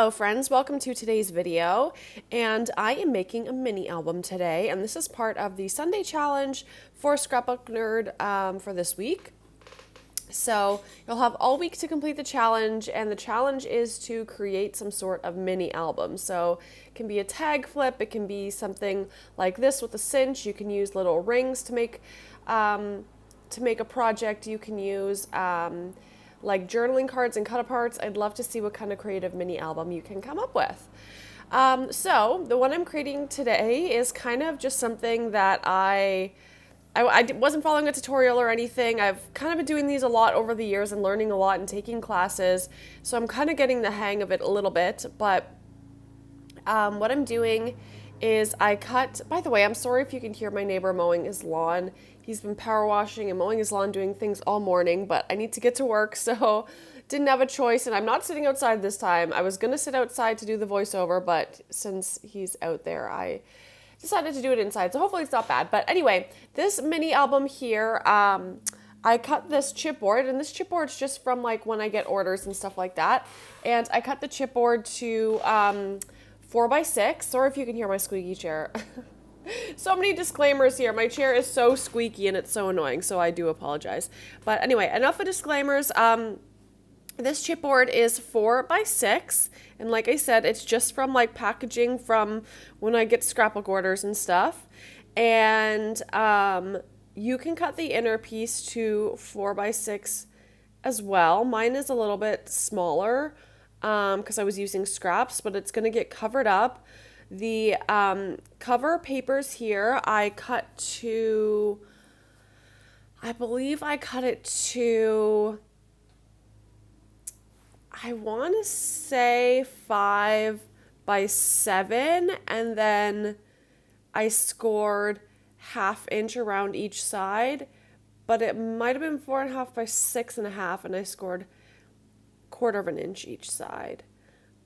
Hello friends, welcome to today's video, and I am making a mini album today, and this is part of the Sunday challenge for Scrapbook Nerd for this week. So you'll have all week to complete the challenge, and the challenge is to create some sort of mini album. So it can be a tag flip, it can be something like this with a cinch, you can use little rings to make a project, you can use like journaling cards and cut aparts. I'd love to see what kind of creative mini album you can come up with. So the one I'm creating today is kind of just something that I wasn't following a tutorial or anything. I've kind of been doing these a lot over the years and learning a lot and taking classes. So I'm kind of getting the hang of it a little bit. But what I'm doing is I cut, by the way, I'm sorry if you can hear my neighbor mowing his lawn. He's been power washing and mowing his lawn, doing things all morning, but I need to get to work, so didn't have a choice, and I'm not sitting outside this time. I was going to sit outside to do the voiceover, but since he's out there, I decided to do it inside, so hopefully it's not bad. But anyway, this mini album here, I cut this chipboard, and this chipboard's just from like when I get orders and stuff like that, and I cut the chipboard to 4x6, or if you can hear my squeaky chair. So many disclaimers here. My chair is so squeaky and it's so annoying, so I do apologize. But anyway, enough of disclaimers. This chipboard is 4x6, and like I said, it's just from like packaging from when I get scrapbook orders and stuff. And you can cut the inner piece to 4x6 as well. Mine is a little bit smaller because I was using scraps, but it's going to get covered up. The cover papers here, I cut to, I believe I cut it to, I want to say 5x7, and then I scored 1/2 inch around each side, but it might have been 4.5 by 6.5, and I scored 1/4 inch each side.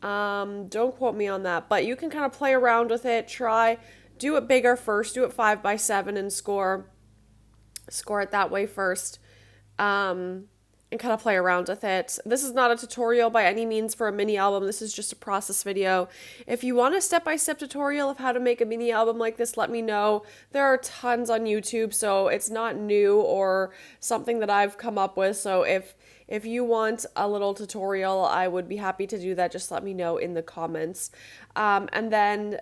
Don't quote me on that, but you can kind of play around with it, do it bigger first, do it 5x7 and score it that way first, and kind of play around with it. This is not a tutorial by any means for a mini album. This is just a process video. If you want a step-by-step tutorial of how to make a mini album like this, let me know. There are tons on YouTube, so it's not new or something that I've come up with. So if you want a little tutorial, I would be happy to do that. Just let me know in the comments. And then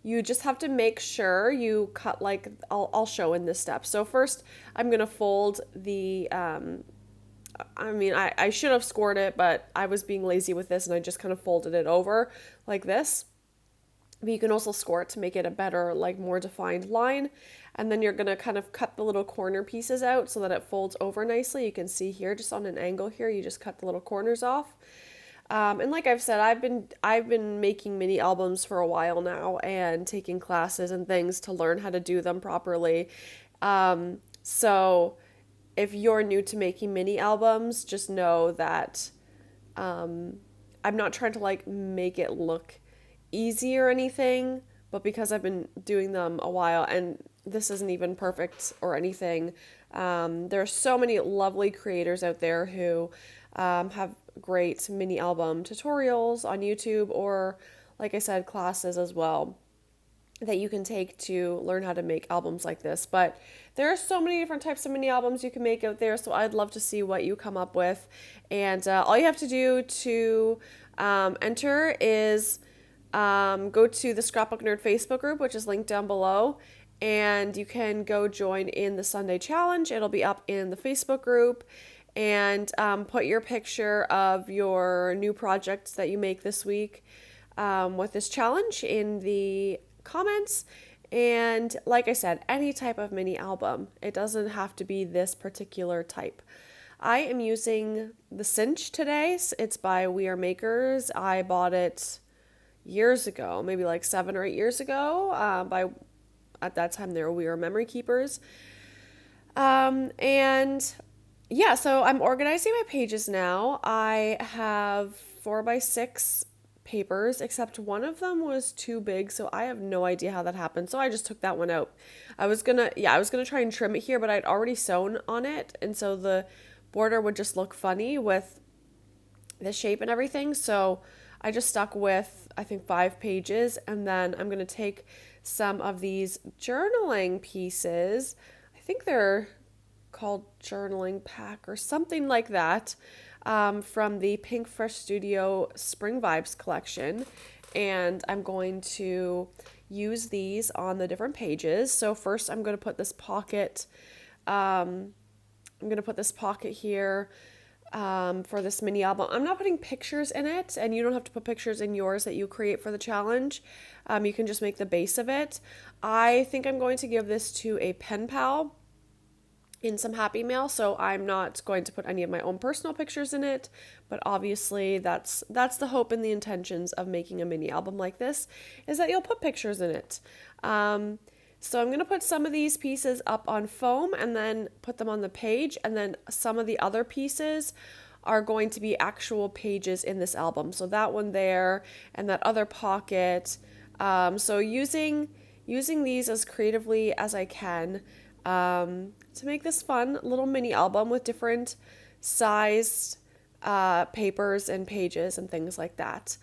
you just have to make sure you cut, like, I'll show in this step. So first, I'm going to fold the, I should have scored it, but I was being lazy with this and I just kind of folded it over like this. But you can also score it to make it a better, like, more defined line. And then you're going to kind of cut the little corner pieces out so that it folds over nicely. You can see here, just on an angle here, you just cut the little corners off. And like I've said, I've been making mini albums for a while now and taking classes and things to learn how to do them properly. So if you're new to making mini albums, just know that I'm not trying to like make it look easy or anything, but because I've been doing them a while, and this isn't even perfect or anything, there are so many lovely creators out there who have great mini album tutorials on YouTube, or like I said, classes as well, that you can take to learn how to make albums like this. But there are so many different types of mini albums you can make out there, so I'd love to see what you come up with. And all you have to do to enter is go to the Scrapbook Nerd Facebook group, which is linked down below, and you can go join in the Sunday challenge. It'll be up in the Facebook group, and put your picture of your new project that you make this week with this challenge in the comments. And like I said, any type of mini album. It doesn't have to be this particular type. I am using the cinch today. It's by We Are Makers. I bought it years ago, maybe like 7 or 8 years ago. At that time, they were We Are Memory Keepers. And yeah, so I'm organizing my pages now. I have 4x6 papers, except one of them was too big, so I have no idea how that happened. So I just took that one out. I was gonna try and trim it here, but I'd already sewn on it, and so the border would just look funny with the shape and everything. So I just stuck with, I think, 5 pages, and then I'm going to take some of these journaling pieces. I think they're called journaling pack or something like that, from the Pinkfresh Studio Spring Vibes collection. And I'm going to use these on the different pages. So first I'm going to put this pocket, here for this mini album. I'm not putting pictures in it, and you don't have to put pictures in yours that you create for the challenge. You can just make the base of it. I think I'm going to give this to a pen pal in some Happy Mail, so I'm not going to put any of my own personal pictures in it, but obviously that's the hope and the intentions of making a mini album like this, is that you'll put pictures in it. So I'm going to put some of these pieces up on foam and then put them on the page, and then some of the other pieces are going to be actual pages in this album. So that one there and that other pocket. So using these as creatively as I can, to make this fun little mini album with different sized papers and pages and things like that.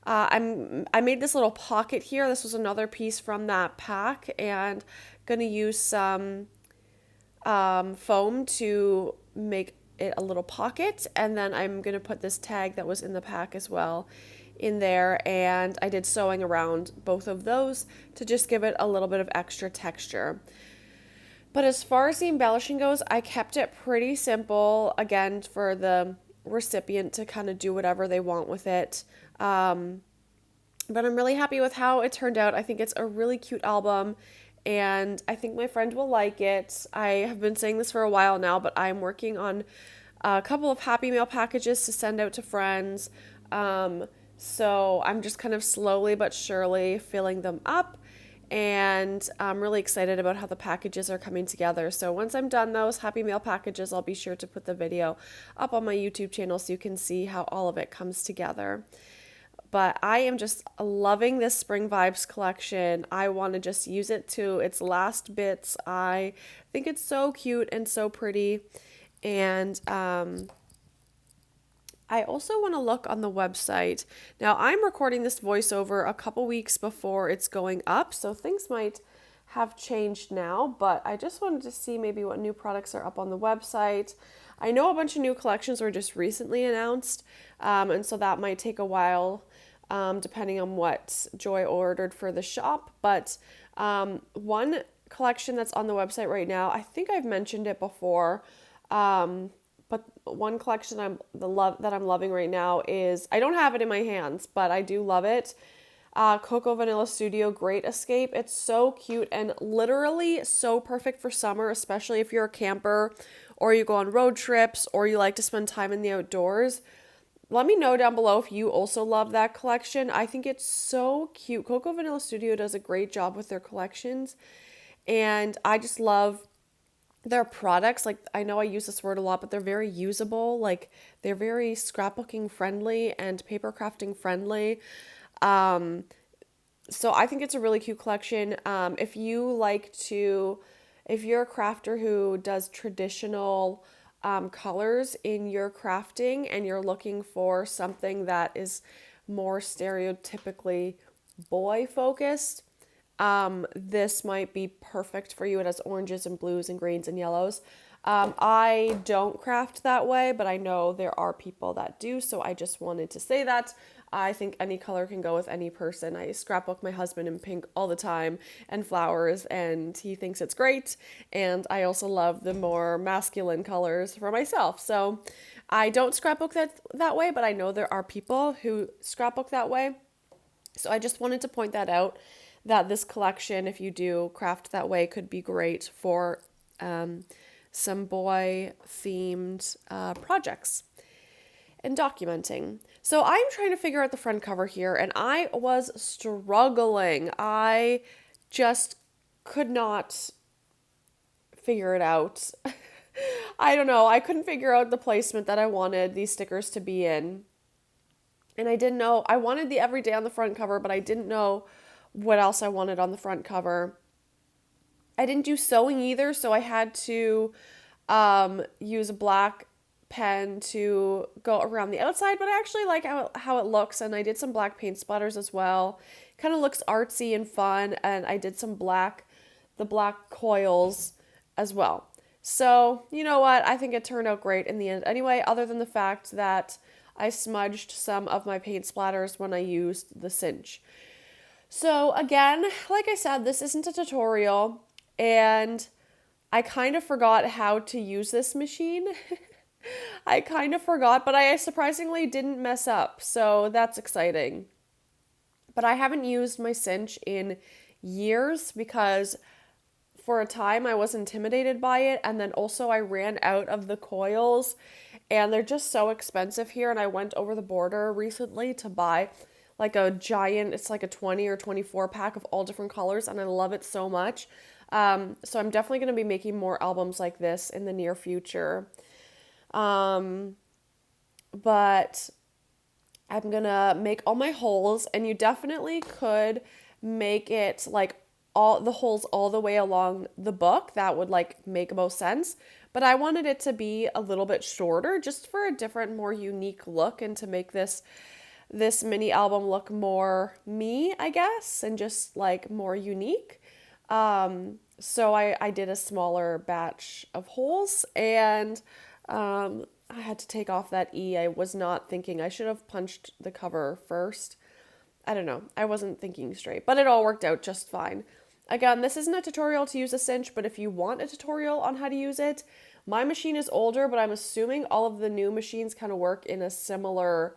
I made this little pocket here. This was another piece from that pack, and gonna use some foam to make it a little pocket, and then I'm gonna put this tag that was in the pack as well in there, and I did sewing around both of those to just give it a little bit of extra texture. But as far as the embellishing goes, I kept it pretty simple, again, for the recipient to kind of do whatever they want with it. But I'm really happy with how it turned out. I think it's a really cute album, and I think my friend will like it. I have been saying this for a while now, but I'm working on a couple of Happy Mail packages to send out to friends. So I'm just kind of slowly but surely filling them up, and I'm really excited about how the packages are coming together. So once I'm done those Happy Mail packages, I'll be sure to put the video up on my YouTube channel so you can see how all of it comes together. But I am just loving this Spring Vibes collection. I want to just use it to its last bits. I think it's so cute and so pretty. And I also want to look on the website. Now, I'm recording this voiceover a couple weeks before it's going up, so things might have changed now, but I just wanted to see maybe what new products are up on the website. I know a bunch of new collections were just recently announced, and so that might take a while, depending on what Joy ordered for the shop. But one collection that's on the website right now, I think I've mentioned it before, but one collection that I'm loving right now is, I don't have it in my hands, but I do love it. Cocoa Vanilla Studio Great Escape. It's so cute and literally so perfect for summer, especially if you're a camper or you go on road trips or you like to spend time in the outdoors. Let me know down below if you also love that collection. I think it's so cute. Cocoa Vanilla Studio does a great job with their collections, and I just love their products. Like, I know I use this word a lot, but they're very usable. Like, they're very scrapbooking friendly and paper crafting friendly. So I think it's a really cute collection. If you're a crafter who does traditional colors in your crafting and you're looking for something that is more stereotypically boy focused, this might be perfect for you. It has oranges and blues and greens and yellows. I don't craft that way, but I know there are people that do, so I just wanted to say that. I think any color can go with any person. I scrapbook my husband in pink all the time and flowers, and he thinks it's great. And I also love the more masculine colors for myself. So I don't scrapbook that way, but I know there are people who scrapbook that way. So I just wanted to point that out, that this collection, if you do craft that way, could be great for some boy-themed projects and documenting. So I'm trying to figure out the front cover here, and I was struggling. I just could not figure it out. I don't know. I couldn't figure out the placement that I wanted these stickers to be in. And I didn't know. I wanted the everyday on the front cover, but I didn't know what else I wanted on the front cover. I didn't do sewing either, so I had to use a black pen to go around the outside, but I actually like how it looks, and I did some black paint splatters as well. Kind of looks artsy and fun, and I did the black coils as well. So, you know what? I think it turned out great in the end anyway, other than the fact that I smudged some of my paint splatters when I used the cinch. So again, like I said, this isn't a tutorial, and I kind of forgot how to use this machine. I kind of forgot, but I surprisingly didn't mess up, so that's exciting. But I haven't used my cinch in years because for a time I was intimidated by it, and then also I ran out of the coils, and they're just so expensive here, and I went over the border recently to buy like a giant, it's like a 20 or 24 pack of all different colors, and I love it so much. So I'm definitely going to be making more albums like this in the near future. But I'm going to make all my holes, and you definitely could make it like all the holes all the way along the book. That would like make most sense. But I wanted it to be a little bit shorter just for a different, more unique look, and to make this mini album look more me, I guess, and just like more unique. So I did a smaller batch of holes, and I had to take off that E. I was not thinking. I should have punched the cover first. I don't know. I wasn't thinking straight, but it all worked out just fine. Again, this isn't a tutorial to use a cinch, but if you want a tutorial on how to use it, my machine is older, but I'm assuming all of the new machines kind of work in a similar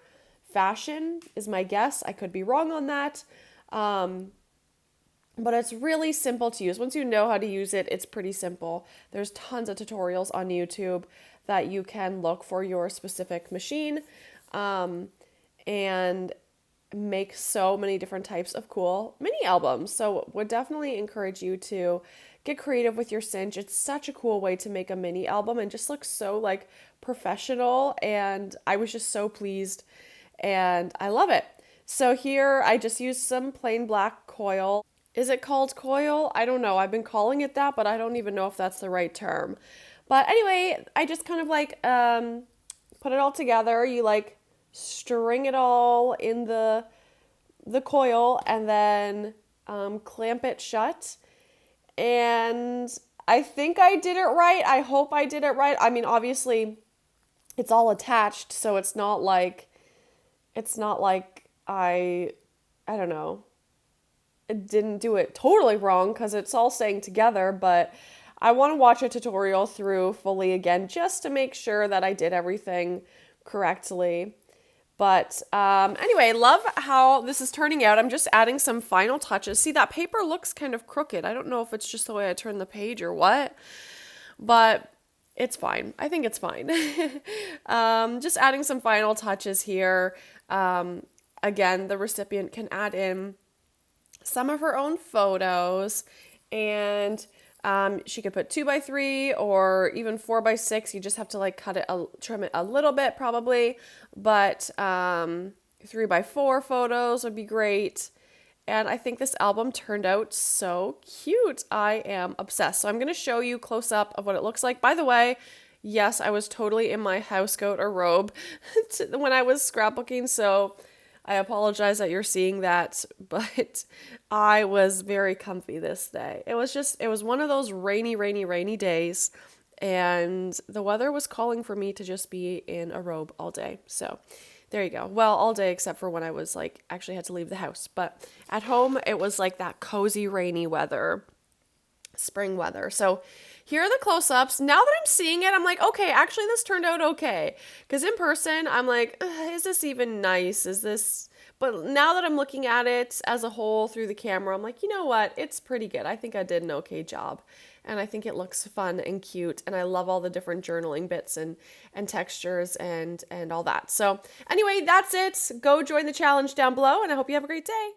fashion, is my guess. I could be wrong on that. But it's really simple to use. Once you know how to use it, it's pretty simple. There's tons of tutorials on YouTube that you can look for your specific machine, and make so many different types of cool mini albums. So would definitely encourage you to get creative with your cinch. It's such a cool way to make a mini album and just looks so like professional, and I was just so pleased, and I love it. So here I just used some plain black coil. Is it called coil? I don't know. I've been calling it that, but I don't even know if that's the right term. But anyway, I just kind of like put it all together. You like string it all in the coil, and then clamp it shut. And I think I did it right. I hope I did it right. I mean, obviously it's all attached, so it's not like I don't know, didn't do it totally wrong, because it's all staying together, but I want to watch a tutorial through fully again just to make sure that I did everything correctly. But anyway, love how this is turning out. I'm just adding some final touches. See, that paper looks kind of crooked. I don't know if it's just the way I turn the page or what, but it's fine. I think it's fine. Just adding some final touches here. Again, the recipient can add in some of her own photos, and she could put 2x3 or even 4x6. You just have to like trim it a little bit probably, but 3x4 photos would be great. And I think this album turned out so cute. I am obsessed. So I'm going to show you close up of what it looks like. By the way, yes, I was totally in my housecoat or robe when I was scrapbooking, so I apologize that you're seeing that, but I was very comfy this day. It was one of those rainy days, and the weather was calling for me to just be in a robe all day. So there you go. Well, all day except for when I was like actually had to leave the house. But at home, it was like that cozy rainy weather, spring weather. So here are the close-ups. Now that I'm seeing it, I'm like, okay, actually this turned out okay. Because in person, I'm like, is this even nice? But now that I'm looking at it as a whole through the camera, I'm like, you know what? It's pretty good. I think I did an okay job. And I think it looks fun and cute. And I love all the different journaling bits and textures and all that. So anyway, that's it. Go join the challenge down below, and I hope you have a great day.